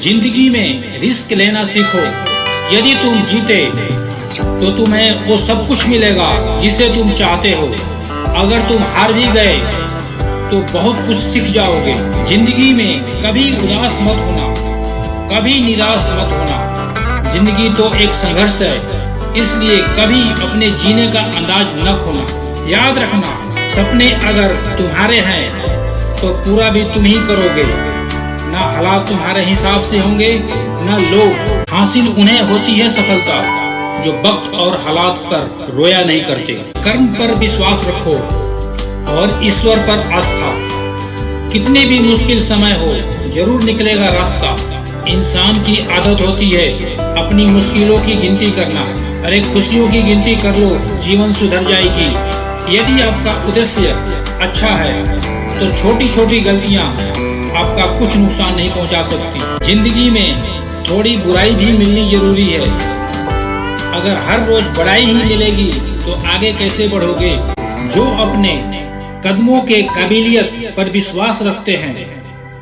जिंदगी में रिस्क लेना सीखो। यदि तुम जीते तो तुम्हें वो सब कुछ मिलेगा जिसे तुम चाहते हो। अगर तुम हार भी गए तो बहुत कुछ सीख जाओगे। जिंदगी में कभी उदास मत होना, कभी निराश मत होना। जिंदगी तो एक संघर्ष है, इसलिए कभी अपने जीने का अंदाज न खोना। याद रखना, सपने अगर तुम्हारे हैं तो पूरा भी तुम ही करोगे। ना हालात तुम्हारे हिसाब से होंगे, ना लोग। हासिल उन्हें होती है सफलता जो वक्त और हालात पर रोया नहीं करते। कर्म पर विश्वास रखो और ईश्वर पर आस्था। कितने भी मुश्किल समय हो, जरूर निकलेगा रास्ता। इंसान की आदत होती है अपनी मुश्किलों की गिनती करना। अरे खुशियों की गिनती कर लो, जीवन सुधर जाएगी। यदि आपका उद्देश्य अच्छा है तो छोटी छोटी गलतियां आपका कुछ नुकसान नहीं पहुंचा सकती। जिंदगी में थोड़ी बुराई भी मिलनी जरूरी है। अगर हर रोज बड़ाई ही मिलेगी तो आगे कैसे बढ़ोगे। जो अपने कदमों के काबिलियत पर विश्वास रखते हैं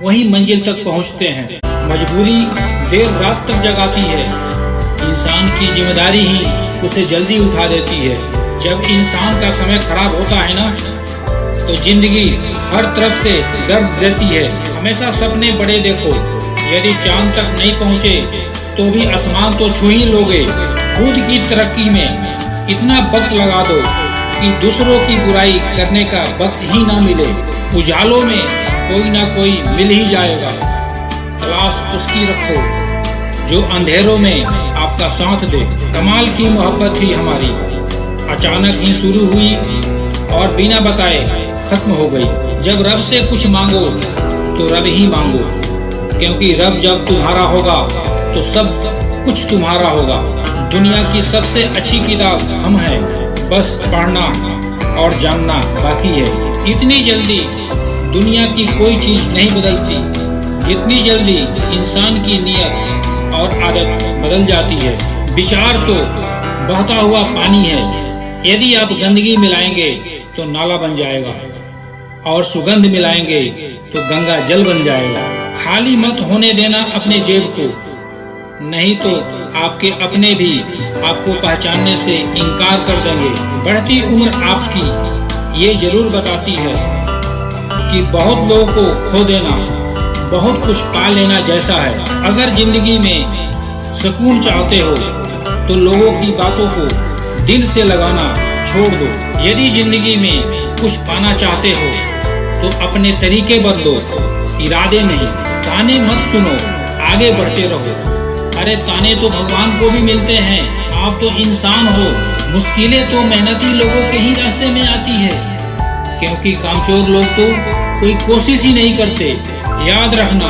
वही मंजिल तक पहुंचते हैं। मजबूरी देर रात तक जगाती है, इंसान की जिम्मेदारी ही उसे जल्दी उठा देती है। जब इंसान का समय खराब होता है ना, तो जिंदगी हर तरफ से दर्द देती है। हमेशा सपने बड़े देखो। यदि चांद तक नहीं पहुँचे तो भी आसमान तो छू ही लोगे। खुद की तरक्की में इतना वक्त लगा दो कि दूसरों की बुराई करने का वक्त ही ना मिले। उजालों में कोई ना कोई मिल ही जाएगा। तलाश उसकी रखो जो अंधेरों में आपका साथ दे। कमाल की मोहब्बत थी हमारी, अचानक ही शुरू हुई और बिना बताए खत्म हो गई। जब रब से कुछ मांगो तो रब ही मांगो, क्योंकि रब जब तुम्हारा होगा तो सब कुछ तुम्हारा होगा। दुनिया की सबसे अच्छी किताब हम हैं, बस पढ़ना और जानना बाकी है। इतनी जल्दी दुनिया की कोई चीज नहीं बदलती जितनी जल्दी इंसान की नियत और आदत बदल जाती है। विचार तो बहता हुआ पानी है, यदि आप गंदगी मिलाएंगे तो नाला बन जाएगा और सुगंध मिलाएंगे तो गंगा जल बन जाएगा। खाली मत होने देना अपने जेब को, नहीं तो आपके अपने भी आपको पहचानने से इनकार कर देंगे। बढ़ती उम्र आपकी ये जरूर बताती है कि बहुत लोगों को खो देना बहुत कुछ पा लेना जैसा है। अगर जिंदगी में सुकून चाहते हो तो लोगों की बातों को दिल से लगाना छोड़ दो। यदि जिंदगी में कुछ पाना चाहते हो तो अपने तरीके बदलो, इरादे नहीं। ताने मत सुनो, आगे बढ़ते रहो। अरे ताने तो भगवान को भी मिलते हैं, आप तो इंसान हो। मुश्किलें तो मेहनती लोगों के ही रास्ते में आती है, क्योंकि कामचोर लोग तो कोई कोशिश ही नहीं करते। याद रखना,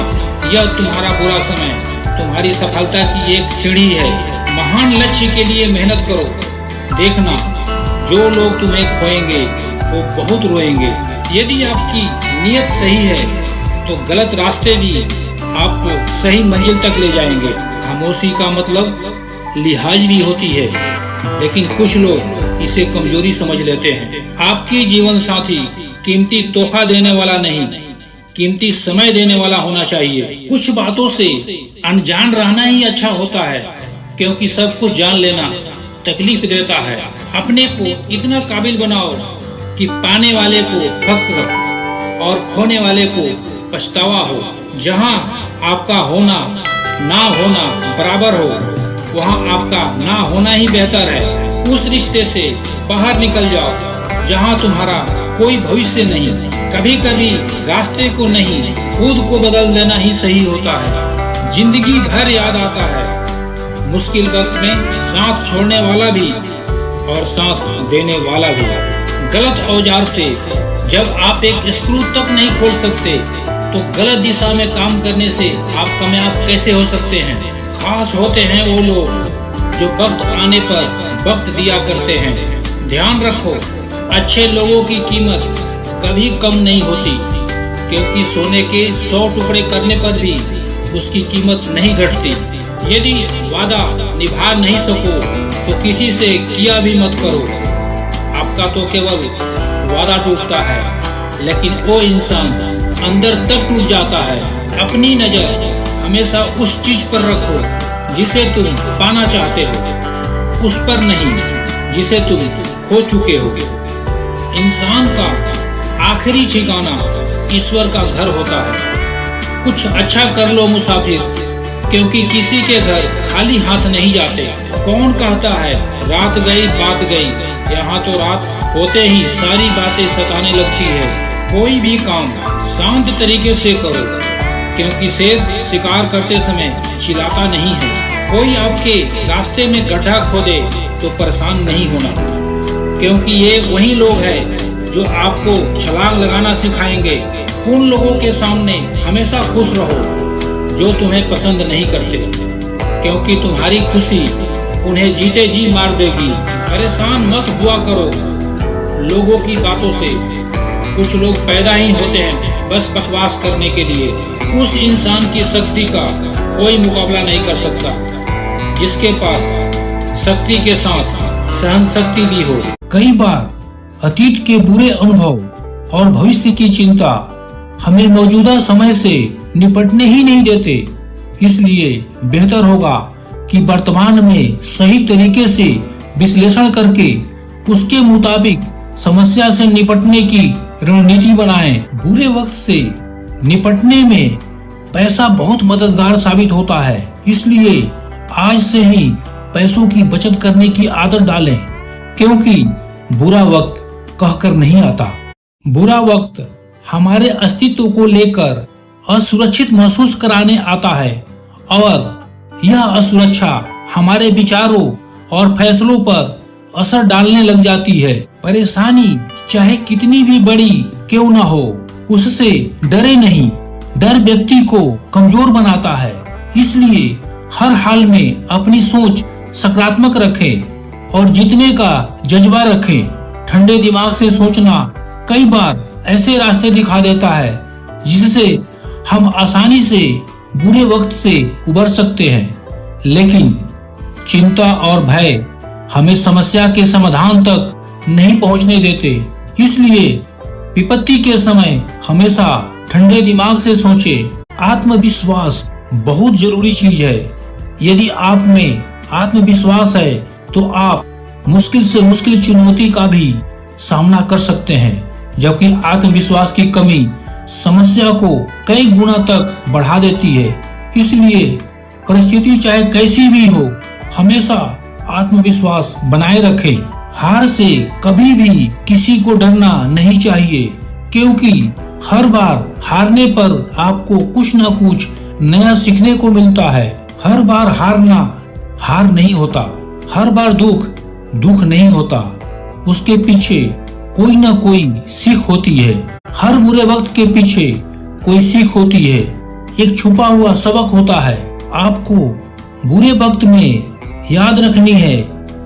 यह तुम्हारा बुरा समय तुम्हारी सफलता की एक सीढ़ी है। महान लक्ष्य के लिए मेहनत करो। देखना, जो लोग तुम्हें खोएंगे वो बहुत रोएंगे। यदि आपकी नीयत सही है तो गलत रास्ते भी आपको सही मंजिल तक ले जाएंगे। खामोशी का मतलब लिहाज भी होती है, लेकिन कुछ लोग इसे कमजोरी समझ लेते हैं। आपकी जीवन साथी कीमती तोहफा देने वाला नहीं, कीमती समय देने वाला होना चाहिए। कुछ बातों से अनजान रहना ही अच्छा होता है, क्योंकि सब कुछ जान लेना तकलीफ देता है। अपने को इतना काबिल बनाओ कि पाने वाले को फक्र और खोने वाले को पछतावा हो। जहाँ आपका होना ना होना बराबर हो, वहाँ आपका ना होना ही बेहतर है। उस रिश्ते से बाहर निकल जाओ जहाँ तुम्हारा कोई भविष्य नहीं। कभी कभी रास्ते को नहीं, खुद को बदल देना ही सही होता है। जिंदगी भर याद आता है, मुश्किल वक्त में साथ छोड़ने वाला भी और साथ देने वाला भी। गलत औजार से जब आप एक स्क्रू तक नहीं खोल सकते तो गलत दिशा में काम करने से आप कामयाब कैसे हो सकते हैं। खास होते हैं वो लोग जो वक्त आने पर वक्त दिया करते हैं। ध्यान रखो, अच्छे लोगों की कीमत कभी कम नहीं होती, क्योंकि सोने के 100 टुकड़े करने पर भी उसकी कीमत नहीं घटती। यदि वादा निभा नहीं सको तो किसी से किया भी मत करो। आपका तो केवल वादा टूटता है, लेकिन वो इंसान अंदर तक टूट जाता है। अपनी नजर हमेशा उस चीज पर रखो जिसे तुम पाना चाहते हो, उस पर नहीं जिसे तुम खो चुके हो। इंसान का आखिरी ठिकाना ईश्वर का घर होता है। कुछ अच्छा कर लो मुसाफिर, क्योंकि किसी के घर खाली हाथ नहीं जाते। कौन कहता है रात गई बात गई, यहाँ तो रात होते ही सारी बातें सताने लगती है। कोई भी काम शांत तरीके से करो, क्योंकि शेर शिकार करते समय चिल्लाता नहीं है। कोई आपके रास्ते में गड्ढा खोदे तो परेशान नहीं होना, क्योंकि ये वही लोग हैं जो आपको छलांग लगाना सिखाएंगे। उन लोगों के सामने हमेशा खुश रहो जो तुम्हें पसंद नहीं करते, क्योंकि तुम्हारी खुशी उन्हें जीते जी मार देगी। परेशान मत हुआ करो लोगों की बातों से। कुछ लोग पैदा ही होते हैं बस बकवास करने के लिए। उस इंसान की शक्ति का कोई मुकाबला नहीं कर सकता जिसके पास शक्ति के साथ सहन शक्ति भी हो। कई बार अतीत के बुरे अनुभव और भविष्य की चिंता हमें मौजूदा समय से निपटने ही नहीं देते। इसलिए बेहतर होगा कि वर्तमान में सही तरीके से विश्लेषण करके उसके मुताबिक समस्या से निपटने की रणनीति बनाएं। बुरे वक्त से निपटने में पैसा बहुत मददगार साबित होता है, इसलिए आज से ही पैसों की बचत करने की आदत डालें, क्योंकि बुरा वक्त कहकर नहीं आता। बुरा वक्त हमारे अस्तित्व को लेकर असुरक्षित महसूस कराने आता है और यह असुरक्षा हमारे विचारों और फैसलों पर असर डालने लग जाती है। परेशानी चाहे कितनी भी बड़ी क्यों ना हो, उससे डरे नहीं। डर व्यक्ति को कमजोर बनाता है, इसलिए हर हाल में अपनी सोच सकारात्मक रखें और जीतने का जज्बा रखें। ठंडे दिमाग से सोचना कई बार ऐसे रास्ते दिखा देता है जिससे हम आसानी से बुरे वक्त से उबर सकते हैं। लेकिन चिंता और भय हमें समस्या के समाधान तक नहीं पहुंचने देते। इसलिए विपत्ति के समय हमेशा ठंडे दिमाग से सोचें। आत्मविश्वास बहुत जरूरी चीज है। यदि आप में आत्मविश्वास है तो आप मुश्किल से मुश्किल चुनौती का भी सामना कर सकते हैं, जबकि आत्मविश्वास की कमी समस्या को कई गुना तक बढ़ा देती है। इसलिए परिस्थिति चाहे कैसी भी हो, हमेशा आत्मविश्वास बनाए रखें। हार से कभी भी किसी को डरना नहीं चाहिए, क्योंकि हर बार हारने पर आपको कुछ न कुछ नया सीखने को मिलता है। हर बार हारना हार नहीं होता, हर बार दुख नहीं होता, उसके पीछे कोई ना कोई सीख होती है। हर बुरे वक्त के पीछे कोई सीख होती है, एक छुपा हुआ सबक होता है। आपको बुरे वक्त में याद रखनी है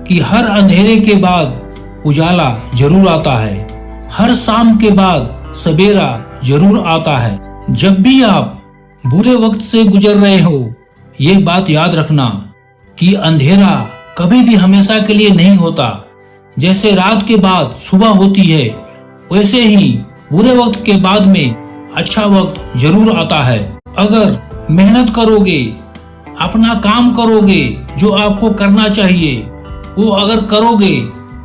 कि हर अंधेरे के बाद उजाला जरूर आता है, हर शाम के बाद सवेरा जरूर आता है। जब भी आप बुरे वक्त से गुजर रहे हो, ये बात याद रखना कि अंधेरा कभी भी हमेशा के लिए नहीं होता। जैसे रात के बाद सुबह होती है, वैसे ही बुरे वक्त के बाद में अच्छा वक्त जरूर आता है। अगर मेहनत करोगे, अपना काम करोगे जो आपको करना चाहिए, वो अगर करोगे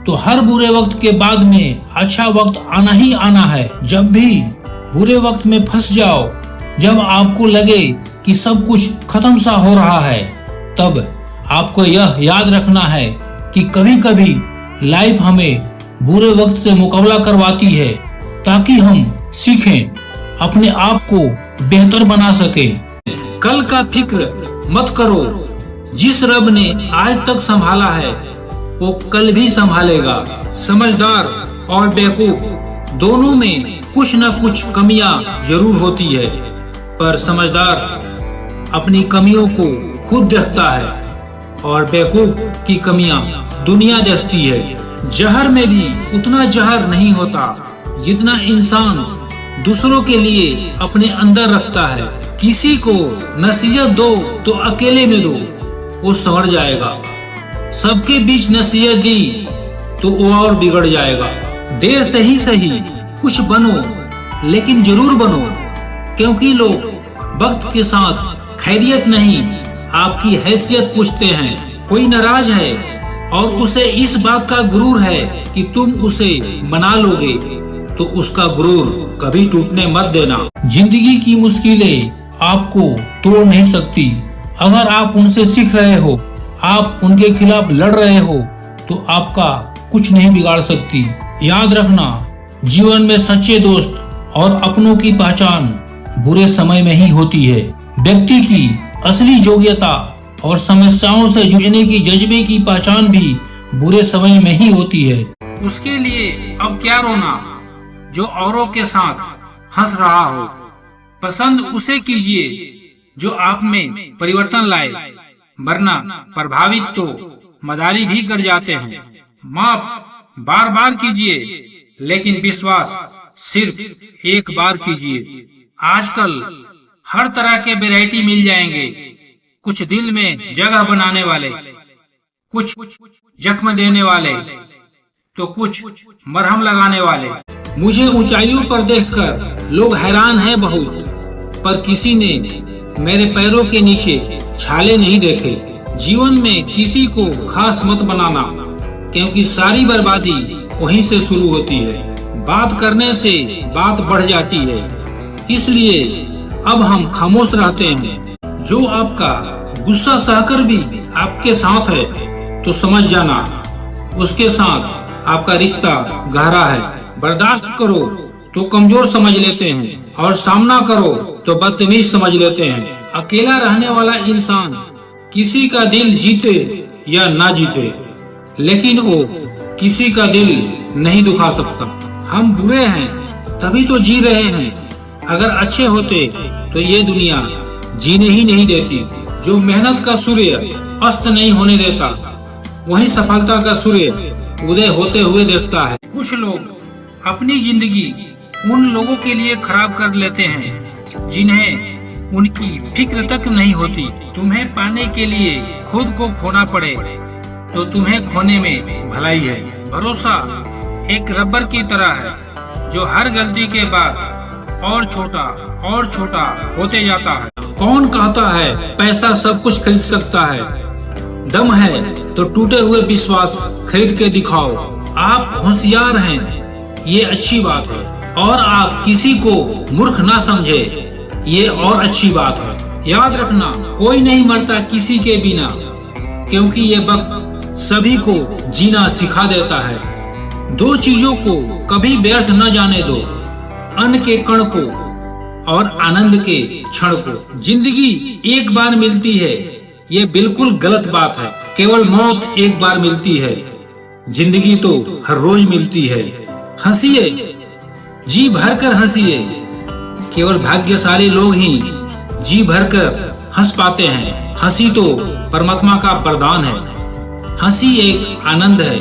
तो हर बुरे वक्त के बाद में अच्छा वक्त आना ही आना है। जब भी बुरे वक्त में फंस जाओ, जब आपको लगे कि सब कुछ खत्म सा हो रहा है, तब आपको यह याद रखना है कि कभी कभी लाइफ हमें बुरे वक्त से मुकाबला करवाती है, ताकि हम सीखें, अपने आप को बेहतर बना सकें। कल का फिक्र मत करो, जिस रब ने आज तक संभाला है वो कल भी संभालेगा। समझदार और बेवकूफ दोनों में कुछ न कुछ कमियां जरूर होती है, पर समझदार अपनी कमियों को खुद देखता है और बेवकूफ की कमियां दुनिया देखती है। जहर में भी उतना जहर नहीं होता जितना इंसान दूसरों के लिए अपने अंदर रखता है। किसी को नसीहत दो तो अकेले में दो, वो संवर जाएगा। सबके बीच नसीहत दी तो वो और बिगड़ जाएगा। देर से ही सही कुछ बनो, लेकिन जरूर बनो, क्योंकि लोग वक्त के साथ खैरियत नहीं, आपकी हैसियत पूछते हैं। कोई नाराज है और उसे इस बात का गुरूर है कि तुम उसे मना लोगे, तो उसका गुरूर कभी टूटने मत देना। जिंदगी की मुश्किलें आपको तोड़ नहीं सकती। अगर आप उनसे सीख रहे हो, आप उनके खिलाफ लड़ रहे हो, तो आपका कुछ नहीं बिगाड़ सकती। याद रखना, जीवन में सच्चे दोस्त और अपनों की पहचान बुरे समय में ही होती है। व्यक्ति की असली योग्यता और समस्याओं से जूझने की जज्बे की पहचान भी बुरे समय में ही होती है। उसके लिए अब क्या रोना जो औरों के साथ हंस रहा हो। पसंद उसे कीजिए जो आप में परिवर्तन लाए, वरना प्रभावित तो मदारी भी कर जाते हैं। माफ बार बार कीजिए, लेकिन विश्वास सिर्फ एक बार कीजिए। आजकल हर तरह के वैरायटी मिल जाएंगे, कुछ दिल में जगह बनाने वाले, कुछ जख्म देने वाले, तो कुछ मरहम लगाने वाले। मुझे ऊंचाइयों पर देखकर लोग हैरान हैं बहुत, पर किसी ने मेरे पैरों के नीचे छाले नहीं देखे। जीवन में किसी को खास मत बनाना, क्योंकि सारी बर्बादी वहीं से शुरू होती है। बात करने से बात बढ़ जाती है, इसलिए अब हम खामोश रहते हैं। जो आपका गुस्सा सहकर भी आपके साथ है, तो समझ जाना उसके साथ आपका रिश्ता गहरा है। बर्दाश्त करो तो कमजोर समझ लेते हैं, और सामना करो तो बदतमीज समझ लेते हैं। अकेला रहने वाला इंसान किसी का दिल जीते या ना जीते, लेकिन वो किसी का दिल नहीं दुखा सकता। हम बुरे हैं तभी तो जी रहे हैं। अगर अच्छे होते तो ये दुनिया जीने ही नहीं देती। जो मेहनत का सूर्य अस्त नहीं होने देता, वही सफलता का सूर्य उदय होते हुए देखता है। कुछ लोग अपनी जिंदगी उन लोगों के लिए खराब कर लेते हैं जिन्हें उनकी फिक्र तक नहीं होती। तुम्हें पाने के लिए खुद को खोना पड़े तो तुम्हें खोने में भलाई है। भरोसा एक रबर की तरह है जो हर गलती के बाद और छोटा होते जाता है। कौन कहता है पैसा सब कुछ खरीद सकता है? दम है तो टूटे हुए विश्वास खरीद के दिखाओ। आप होशियार हैं, ये अच्छी बात है, और आप किसी को मूर्ख ना समझे, ये और अच्छी बात है। याद रखना, कोई नहीं मरता किसी के बिना, क्योंकि ये वक्त सभी को जीना सिखा देता है। दो चीजों को कभी व्यर्थ न जाने दो, अन्न के कण को और आनंद के क्षण को। जिंदगी एक बार मिलती है, ये बिल्कुल गलत बात है। केवल मौत एक बार मिलती है, जिंदगी तो हर रोज मिलती है। हंसिए, जी भरकर हंसिए। केवल भाग्यशाली लोग ही जी भरकर हंस पाते हैं। हंसी तो परमात्मा का वरदान है। हंसी एक आनंद है,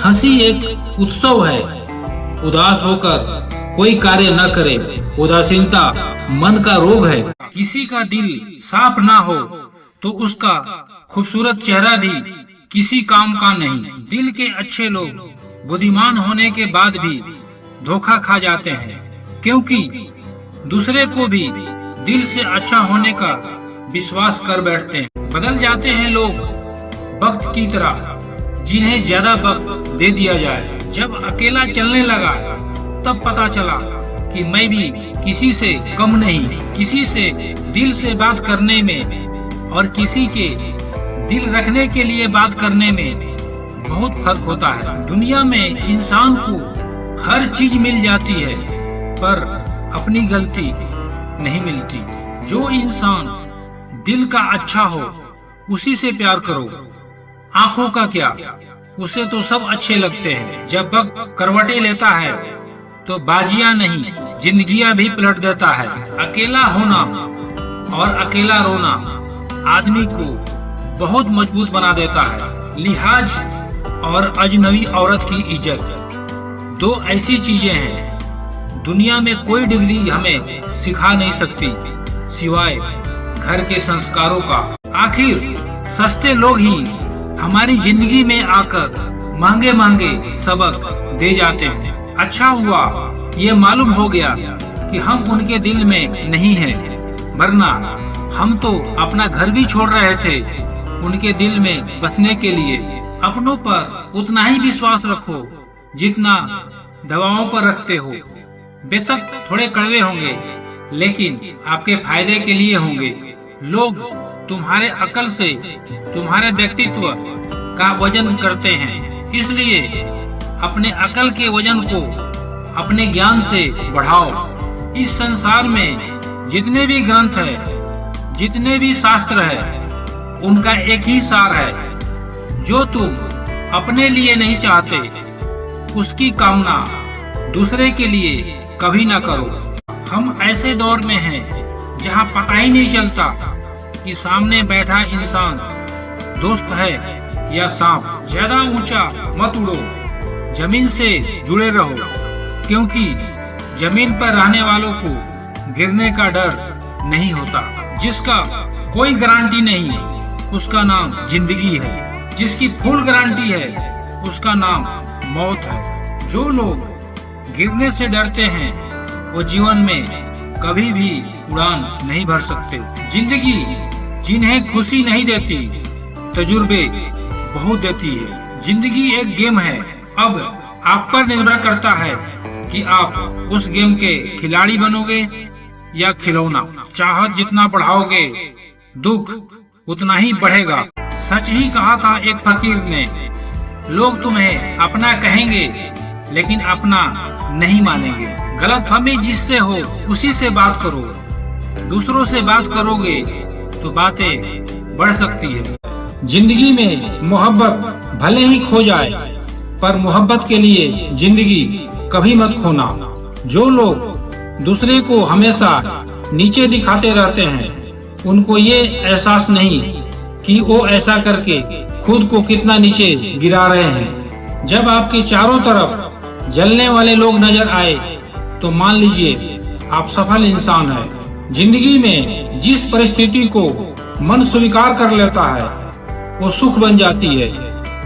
हंसी एक उत्सव है। उदास होकर कोई कार्य न करे, उदासीनता मन का रोग है। किसी का दिल साफ ना हो तो उसका खूबसूरत चेहरा भी किसी काम का नहीं। दिल के अच्छे लोग बुद्धिमान होने के बाद भी धोखा खा जाते हैं, क्योंकि दूसरे को भी दिल से अच्छा होने का विश्वास कर बैठते हैं। बदल जाते हैं लोग वक्त की तरह, जिन्हें ज्यादा वक्त दे दिया जाए। जब अकेला चलने लगा तब पता चला कि मैं भी किसी से कम नहीं। किसी से दिल से बात करने में और किसी के दिल रखने के लिए बात करने में बहुत फर्क होता है। दुनिया में इंसान को हर चीज मिल जाती है, पर अपनी गलती नहीं मिलती। जो इंसान दिल का अच्छा हो उसी से प्यार करो। आंखों का क्या, उसे तो सब अच्छे लगते हैं। जब वक्त करवटें लेता है तो बाजियां नहीं, जिंदगियां भी पलट देता है। अकेला होना और अकेला रोना आदमी को बहुत मजबूत बना देता है। लिहाज और अजनबी औरत की इज्जत, दो ऐसी चीजें हैं दुनिया में कोई डिग्री हमें सिखा नहीं सकती सिवाय घर के संस्कारों का। आखिर सस्ते लोग ही हमारी जिंदगी में आकर महंगे महंगे सबक दे जाते हैं। अच्छा हुआ ये मालूम हो गया कि हम उनके दिल में नहीं हैं, वरना हम तो अपना घर भी छोड़ रहे थे उनके दिल में बसने के लिए। अपनों पर उतना ही विश्वास रखो जितना दवाओं पर रखते हो। बेशक थोड़े कड़वे होंगे लेकिन आपके फायदे के लिए होंगे। लोग तुम्हारे अकल से तुम्हारे व्यक्तित्व का वजन करते हैं, इसलिए अपने अकल के वजन को अपने ज्ञान से बढ़ाओ। इस संसार में जितने भी ग्रंथ है, जितने भी शास्त्र है, उनका एक ही सार है, जो तुम अपने लिए नहीं चाहते उसकी कामना दूसरे के लिए कभी ना करो। हम ऐसे दौर में हैं जहां पता ही नहीं चलता कि सामने बैठा इंसान दोस्त है या सांप। ज्यादा ऊंचा मत उड़ो, जमीन से जुड़े रहो, क्योंकि जमीन पर रहने वालों को गिरने का डर नहीं होता। जिसका कोई गारंटी नहीं उसका नाम जिंदगी है, जिसकी फुल गारंटी है उसका नाम मौत है। जो लोग गिरने से डरते हैं वो जीवन में कभी भी उड़ान नहीं भर सकते। जिंदगी जिन्हें खुशी नहीं देती तजुर्बे बहुत देती है। जिंदगी एक गेम है, अब आप पर निर्भर करता है कि आप उस गेम के खिलाड़ी बनोगे या खिलौना। चाहत जितना बढ़ाओगे दुख उतना ही बढ़ेगा। सच ही कहा था एक फकीर ने, लोग तुम्हें अपना कहेंगे लेकिन अपना नहीं मानेंगे। गलतफहमी जिससे हो उसी से बात करो। दूसरों से बात करोगे तो बातें बढ़ सकती है। जिंदगी में मोहब्बत भले ही खो जाए, पर मोहब्बत के लिए जिंदगी कभी मत खोना। जो लोग दूसरे को हमेशा नीचे दिखाते रहते हैं, उनको ये एहसास नहीं कि वो ऐसा करके खुद को कितना नीचे गिरा रहे हैं। जब आपके चारों तरफ जलने वाले लोग नजर आए तो मान लीजिए आप सफल इंसान हैं। जिंदगी में जिस परिस्थिति को मन स्वीकार कर लेता है वो सुख बन जाती है,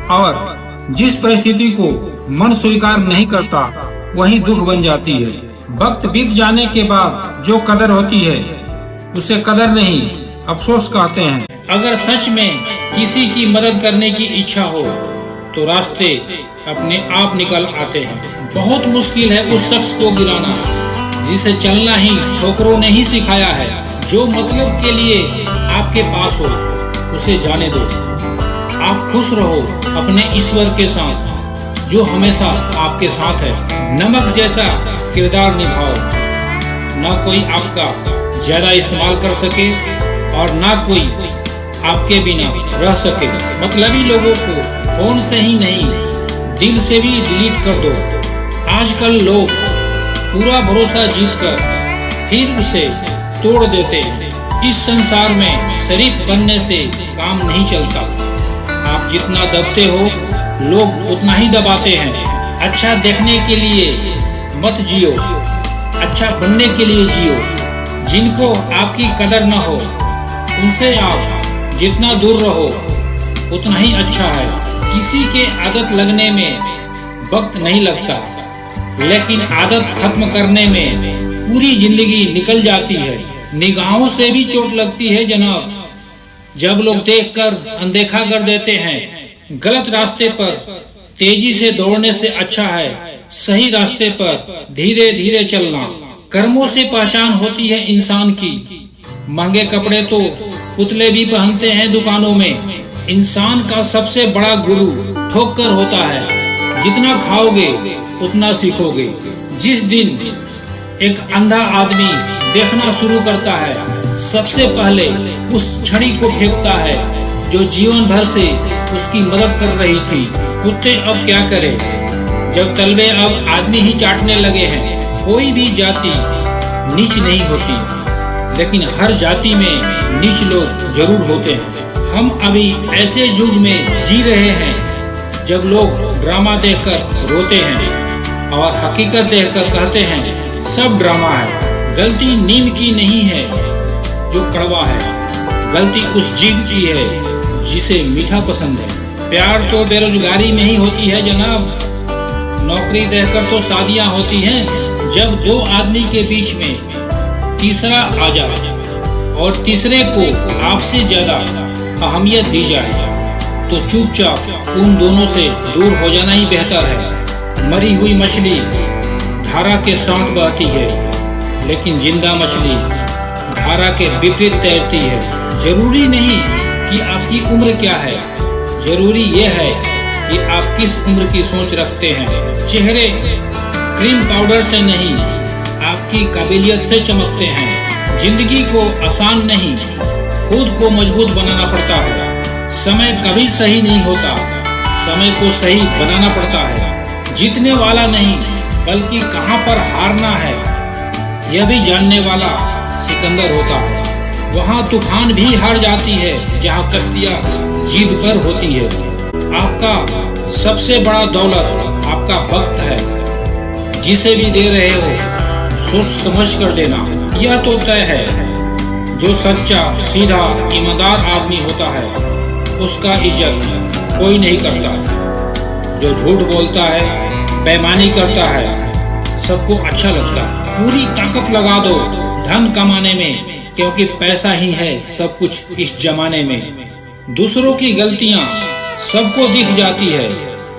और जिस परिस्थिति को मन स्वीकार नहीं करता वही दुख बन जाती है। वक्त बीत जाने के बाद जो कदर होती है उसे कदर नहीं अफसोस कहते हैं। अगर सच में किसी की मदद करने की इच्छा हो तो रास्ते अपने आप निकल आते हैं। बहुत मुश्किल है उस शख्स को गिराना जिसे चलना ही ठोकरों ने ही सिखाया है। जो मतलब के लिए आपके पास हो उसे जाने दो। आप खुश रहो अपने ईश्वर के साथ जो हमेशा आपके साथ है। नमक जैसा किरदार निभाओ, ना कोई आपका ज्यादा इस्तेमाल कर सके और ना कोई आपके बिना रह सके। मतलबी लोगों को फोन से ही नहीं दिल से भी डिलीट कर दो। आजकल लोग पूरा भरोसा जीतकर फिर उसे तोड़ देते हैं। इस संसार में शरीफ बनने से काम नहीं चलता। आप जितना दबते हो लोग उतना ही दबाते हैं। अच्छा देखने के लिए मत जियो, अच्छा बनने के लिए जियो। जिनको आपकी कदर न हो उनसे आप जितना दूर रहो उतना ही अच्छा है। किसी के आदत लगने में वक्त नहीं लगता, लेकिन आदत खत्म करने में पूरी जिंदगी निकल जाती है। निगाहों से भी चोट लगती है जनाब, जब लोग देखकर अनदेखा कर देते हैं। गलत रास्ते पर तेजी से दौड़ने से अच्छा है सही रास्ते पर धीरे धीरे चलना। कर्मों से पहचान होती है इंसान की। महंगे कपड़े तो पुतले भी पहनते हैं दुकानों में। इंसान का सबसे बड़ा गुरु ठोकर होता है। जितना खाओगे उतना सीखोगे। जिस दिन एक अंधा आदमी देखना शुरू करता है सबसे पहले उस छड़ी को फेंकता है जो जीवन भर से उसकी मदद कर रही थी। कुत्ते अब क्या करें जब तलवे अब आदमी ही चाटने लगे हैं। कोई भी जाति नीच नहीं होती, लेकिन हर जाति में नीच लोग जरूर होते हैं। हम अभी ऐसे युग में जी रहे हैं जब लोग ड्रामा देखकर रोते हैं और हकीकत देखकर कहते हैं सब ड्रामा है। गलती नीम की नहीं है जो कड़वा है, गलती उस जीव की है जिसे मीठा पसंद है। प्यार तो बेरोजगारी में ही होती है जनाब, नौकरी देकर तो शादियां होती हैं। जब दो आदमी के बीच में तीसरा आ जाए और तीसरे को आपसे ज्यादा अहमियत दी जाए तो चुपचाप उन दोनों से दूर हो जाना ही बेहतर है। मरी हुई मछली धारा के साथ बहती है, लेकिन जिंदा मछली धारा के विपरीत तैरती है। जरूरी नहीं कि आपकी उम्र क्या है, जरूरी यह है कि आप किस उम्र की सोच रखते हैं। चेहरे क्रीम पाउडर से नहीं, आपकी काबिलियत से चमकते हैं। जिंदगी को आसान नहीं, खुद को मजबूत बनाना पड़ता है। समय कभी सही नहीं होता, समय को सही बनाना पड़ता है। जीतने वाला नहीं, बल्कि कहां पर हारना है यह भी जानने वाला सिकंदर होता है। वहां तूफान भी हार जाती है जहां कश्तियां जीत पर होती है। आपका सबसे बड़ा दौलत आपका वक्त है। जिसे भी दे रहे हो सोच समझ कर देना। यह तो तय है, जो सच्चा सीधा ईमानदार आदमी होता है उसका इज्जत कोई नहीं करता। जो झूठ बोलता है, बेईमानी करता है, सबको अच्छा लगता है। पूरी ताकत लगा दो धन कमाने में, क्योंकि पैसा ही है सब कुछ इस जमाने में। दूसरों की गलतियां सबको दिख जाती है,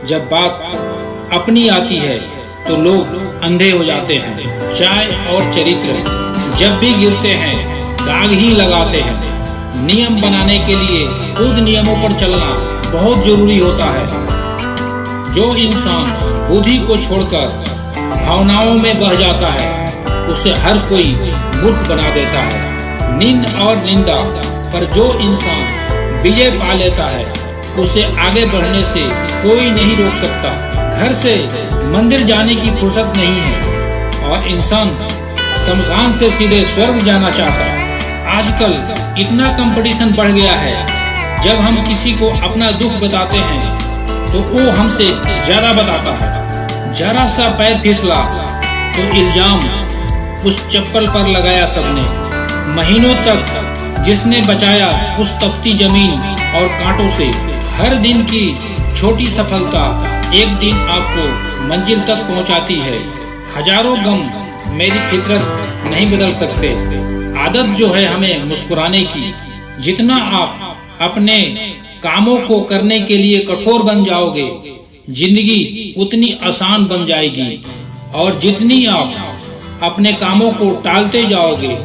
जब बात अपनी आती है तो लोग अंधे हो जाते हैं। चाय और चरित्र जब भी गिरते हैं दाग ही लगाते हैं। नियम बनाने के लिए खुद नियमों पर चलना बहुत जरूरी होता है। जो इंसान बुद्धि को छोड़कर भावनाओं में बह जाता है उसे हर कोई मूर्ख बना देता है। निंद और निंदा पर जो इंसान विजय पा लेता है उसे आगे बढ़ने से कोई नहीं रोक सकता। घर से मंदिर जाने की फुर्सत नहीं है और इंसान शमशान से सीधे स्वर्ग जाना चाहता है। आजकल इतना कंपटीशन बढ़ गया है, जब हम किसी को अपना दुख बताते हैं तो वो हमसे ज्यादा बताता है। जरा सा पैर फिसला तो इल्जाम उस चप्पल पर लगाया सबने। महीनों तक जिसने बचाया उस तपती जमीन और कांटों से। हर दिन की छोटी सफलता एक दिन आपको मंजिल तक पहुंचाती है। हजारों गम मेरी फितरत नहीं बदल सकते। आदत जो है हमें मुस्कुराने की, जितना आप अपने कामों को करने के लिए कठोर बन जाओगे जिंदगी उतनी आसान बन जाएगी, और जितनी आप अपने कामों को टालते जाओगे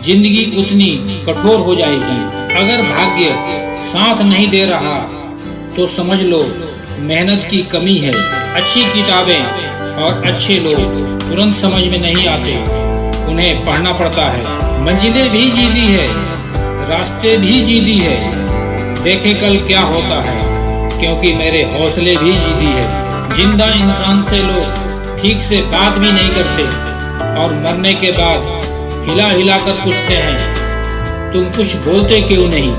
जिंदगी उतनी कठोर हो जाएगी। अगर भाग्य साथ नहीं दे रहा तो समझ लो मेहनत की कमी है। अच्छी किताबें और अच्छे लोग तुरंत समझ में नहीं आते, उन्हें पढ़ना पड़ता है। मंजिलें भी जी ली है, रास्ते भी जी ली है, देखे कल क्या होता है, क्योंकि मेरे हौसले भी जी ली है। जिंदा इंसान से लोग ठीक से बात भी नहीं करते और मरने के बाद हिला हिला कर पूछते हैं तुम कुछ बोलते क्यों नहीं।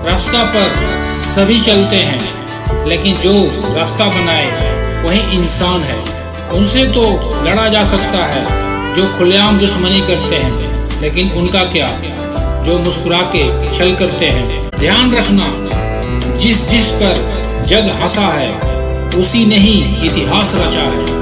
रास्ता पर सभी चलते हैं, लेकिन जो रास्ता बनाए वही इंसान है। उनसे तो लड़ा जा सकता है जो खुलेआम दुश्मनी करते हैं, लेकिन उनका क्या जो मुस्कुरा के छल करते हैं। ध्यान रखना, जिस जिस पर जग हंसा है उसी ने ही इतिहास रचा है।